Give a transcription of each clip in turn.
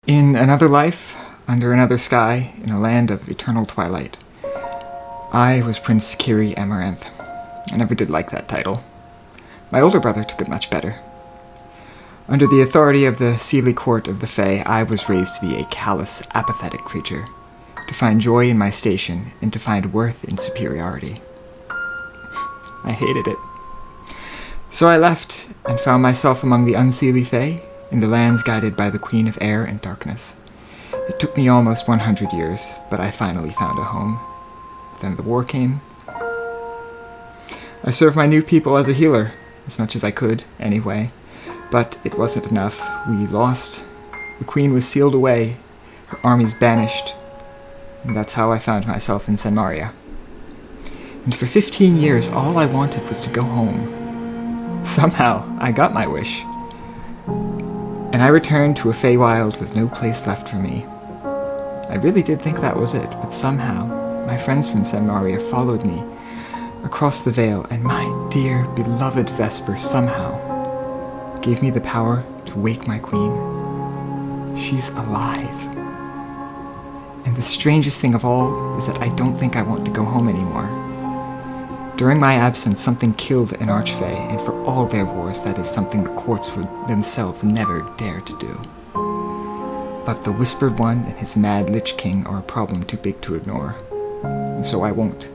In another life, under another sky, in a land of eternal twilight, I was Prince Kiri Amaranth. I never did like that title. My older brother took it much better. Under the authority of the Seelie Court of the Fae, I was raised to be a callous, apathetic creature, to find joy in my station and to find worth in superiority. I hated it. So I left and found myself among the unseelie Fae, in the lands guided by the Queen of Air and Darkness. It took me almost 100 years, but I finally found a home. Then the war came. I served my new people as a healer, as much as I could, anyway. But it wasn't enough. We lost. The Queen was sealed away, her armies banished, and that's how I found myself in Sanmaria. And for 15 years, all I wanted was to go home. Somehow, I got my wish. And I returned to a Feywild with no place left for me. I really did think that was it, but somehow, my friends from Sanmaria followed me across the Vale, and my dear, beloved Vesper somehow gave me the power to wake my queen. She's alive. And the strangest thing of all is that I don't think I want to go home anymore. During my absence, something killed an Archfey, and for all their wars, that is something the courts would themselves never dare to do. But the Whispered One and his mad Lich King are a problem too big to ignore, and so I won't.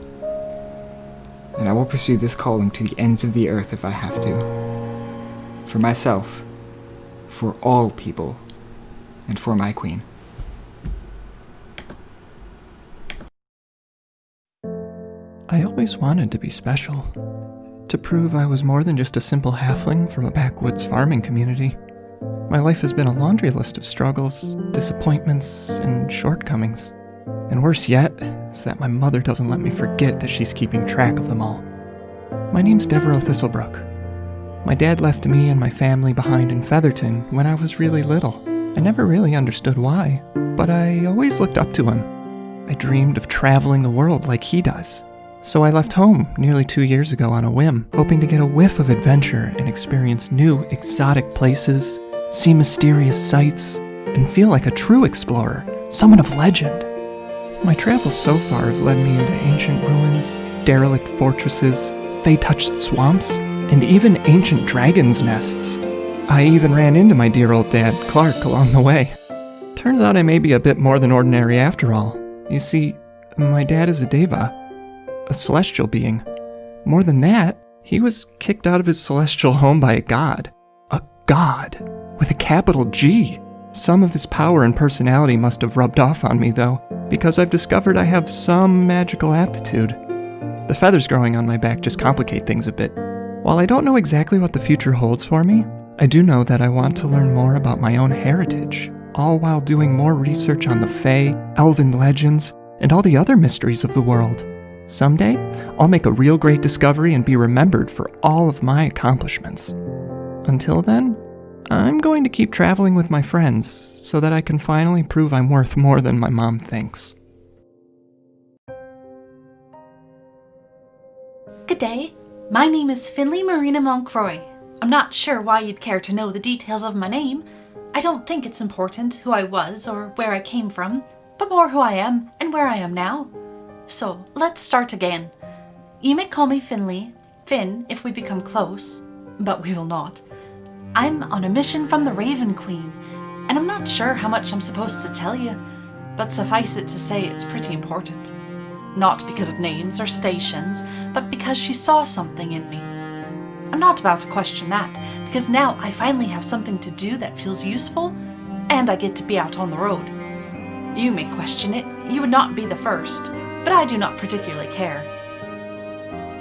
And I will pursue this calling to the ends of the earth if I have to. For myself, for all people, and for my queen. I always wanted to be special, to prove I was more than just a simple halfling from a backwoods farming community. My life has been a laundry list of struggles, disappointments, and shortcomings. And worse yet, is that my mother doesn't let me forget that she's keeping track of them all. My name's Devereaux Thistlebrook. My dad left me and my family behind in Featherton when I was really little. I never really understood why, but I always looked up to him. I dreamed of traveling the world like he does. So I left home nearly 2 years ago on a whim, hoping to get a whiff of adventure and experience new, exotic places, see mysterious sights, and feel like a true explorer, someone of legend. My travels so far have led me into ancient ruins, derelict fortresses, fey-touched swamps, and even ancient dragons' nests. I even ran into my dear old dad, Clark, along the way. Turns out I may be a bit more than ordinary after all. You see, my dad is a deva, a celestial being. More than that, he was kicked out of his celestial home by a god. A god, with a capital G. Some of his power and personality must have rubbed off on me, though, because I've discovered I have some magical aptitude. The feathers growing on my back just complicate things a bit. While I don't know exactly what the future holds for me, I do know that I want to learn more about my own heritage, all while doing more research on the Fae, elven legends, and all the other mysteries of the world. Someday, I'll make a real great discovery and be remembered for all of my accomplishments. Until then, I'm going to keep traveling with my friends so that I can finally prove I'm worth more than my mom thinks. Good day. My name is Finley Marina Moncroy. I'm not sure why you'd care to know the details of my name. I don't think it's important who I was or where I came from, but more who I am and where I am now. So, let's start again. You may call me Finley, Finn if we become close, but we will not. I'm on a mission from the Raven Queen, and I'm not sure how much I'm supposed to tell you, but suffice it to say it's pretty important. Not because of names or stations, but because she saw something in me. I'm not about to question that, because now I finally have something to do that feels useful, and I get to be out on the road. You may question it, you would not be the first, but I do not particularly care.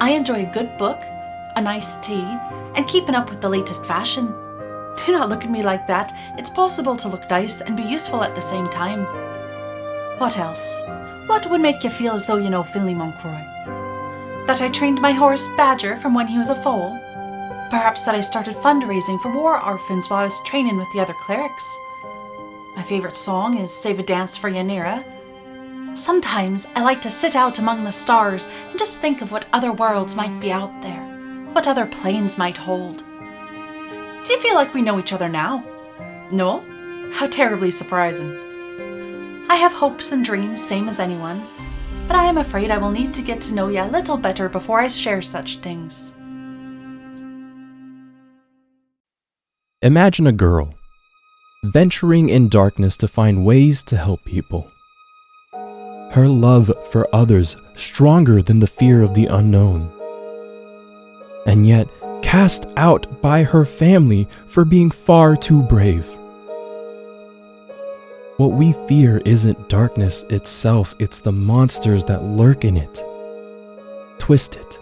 I enjoy a good book, a nice tea, and keeping up with the latest fashion. Do not look at me like that. It's possible to look nice and be useful at the same time. What else? What would make you feel as though you know Finley Moncroy? That I trained my horse Badger from when he was a foal? Perhaps that I started fundraising for war orphans while I was training with the other clerics? My favourite song is Save a Dance for Yanira. Sometimes I like to sit out among the stars and just think of what other worlds might be out there, what other planes might hold. Do you feel like we know each other now? No? How terribly surprising. I have hopes and dreams, same as anyone, but I am afraid I will need to get to know you a little better before I share such things. Imagine a girl venturing in darkness to find ways to help people. Her love for others stronger than the fear of the unknown. And yet cast out by her family for being far too brave. What we fear isn't darkness itself, it's the monsters that lurk in it. Twist it.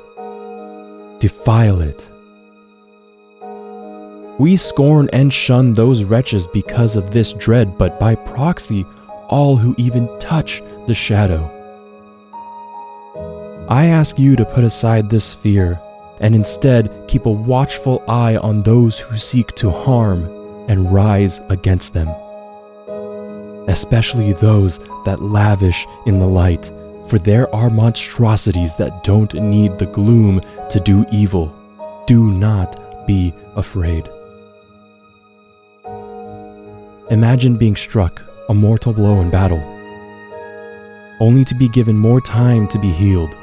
Defile it. We scorn and shun those wretches because of this dread, but by proxy, all who even touch the shadow. I ask you to put aside this fear and instead keep a watchful eye on those who seek to harm and rise against them. Especially those that lavish in the light, for there are monstrosities that don't need the gloom to do evil. Do not be afraid. Imagine being struck a mortal blow in battle, only to be given more time to be healed.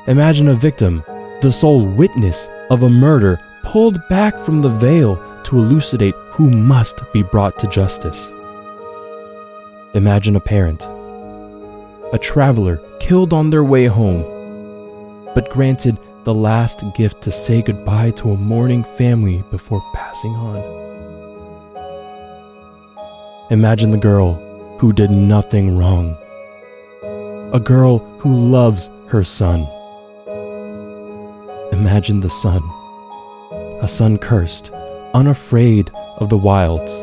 Imagine a victim, the sole witness of a murder, pulled back from the veil to elucidate who must be brought to justice. Imagine a parent, a traveler killed on their way home, but granted the last gift to say goodbye to a mourning family before passing on. Imagine the girl who did nothing wrong, a girl who loves her son. Imagine the son, a son cursed, unafraid of the wilds,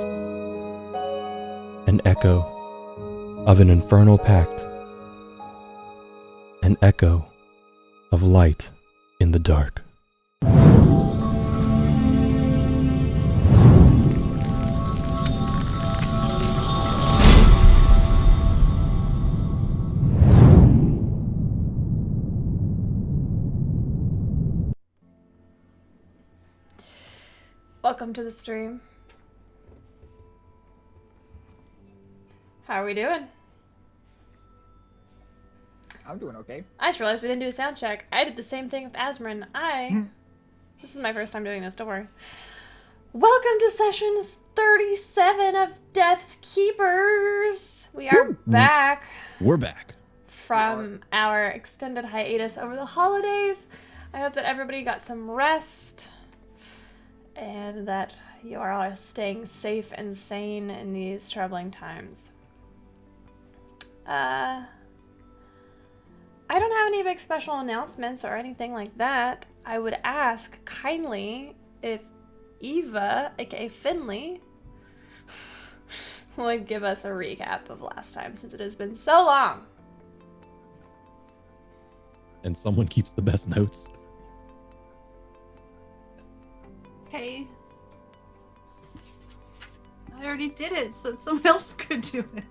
an echo of an infernal pact, an echo of light in the dark. Welcome to the stream. How are we doing? I'm doing okay. I just realized we didn't do a sound check. I did the same thing with Asmrin. This is my first time doing this, don't worry. Welcome to sessions 37 of Death's Keepers. We are back. We're back. From our extended hiatus over the holidays. I hope that everybody got some rest and that you are all staying safe and sane in these troubling times. I don't have any big special announcements or anything like that. I would ask kindly if Eva, aka Finley, would give us a recap of last time since it has been so long. And someone keeps the best notes. Okay. I already did it so that someone else could do it.